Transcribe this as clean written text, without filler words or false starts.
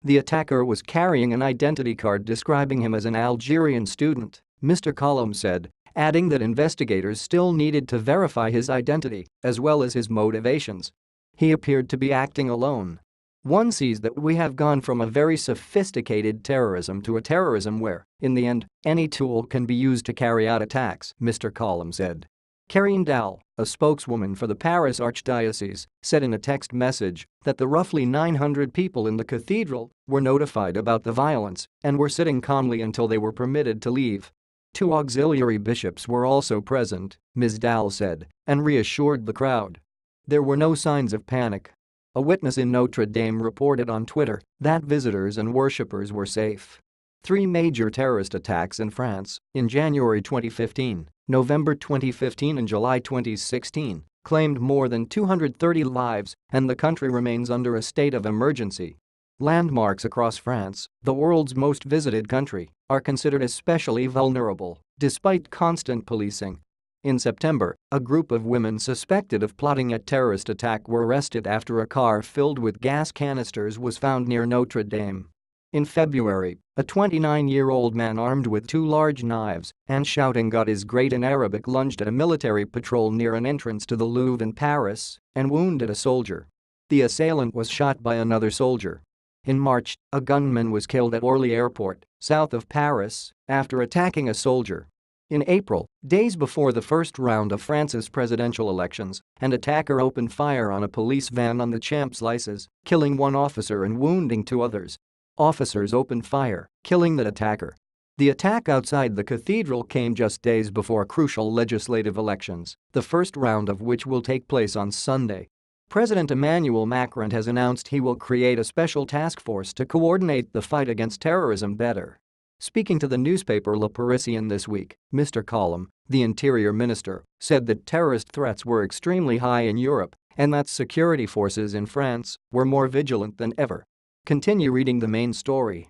The attacker was carrying an identity card describing him as an Algerian student, Mr. Collum said, adding that investigators still needed to verify his identity as well as his motivations. He appeared to be acting alone. "One sees that we have gone from a very sophisticated terrorism to a terrorism where, in the end, any tool can be used to carry out attacks," Mr. Collum said. Karine Dahl, a spokeswoman for the Paris Archdiocese, said in a text message that the roughly 900 people in the cathedral were notified about the violence and were sitting calmly until they were permitted to leave. 2 auxiliary bishops were also present, Ms. Dahl said, and reassured the crowd. There were no signs of panic. A witness in Notre-Dame reported on Twitter that visitors and worshippers were safe. 3 major terrorist attacks in France, in January 2015, November 2015 and July 2016, claimed more than 230 lives, and the country remains under a state of emergency. Landmarks across France, the world's most visited country, are considered especially vulnerable, despite constant policing. In September, a group of women suspected of plotting a terrorist attack were arrested after a car filled with gas canisters was found near Notre Dame. In February, a 29-year-old man armed with 2 large knives and shouting "God is great" in Arabic lunged at a military patrol near an entrance to the Louvre in Paris and wounded a soldier. The assailant was shot by another soldier. In March, a gunman was killed at Orly Airport, south of Paris, after attacking a soldier. In April, days before the first round of France's presidential elections, an attacker opened fire on a police van on the Champs-Élysées, killing 1 officer and wounding 2 others. Officers opened fire, killing the attacker. The attack outside the cathedral came just days before crucial legislative elections, the first round of which will take place on Sunday. President Emmanuel Macron has announced he will create a special task force to coordinate the fight against terrorism better. Speaking to the newspaper Le Parisien this week, Mr. Collum, the interior minister, said that terrorist threats were extremely high in Europe and that security forces in France were more vigilant than ever. Continue reading the main story.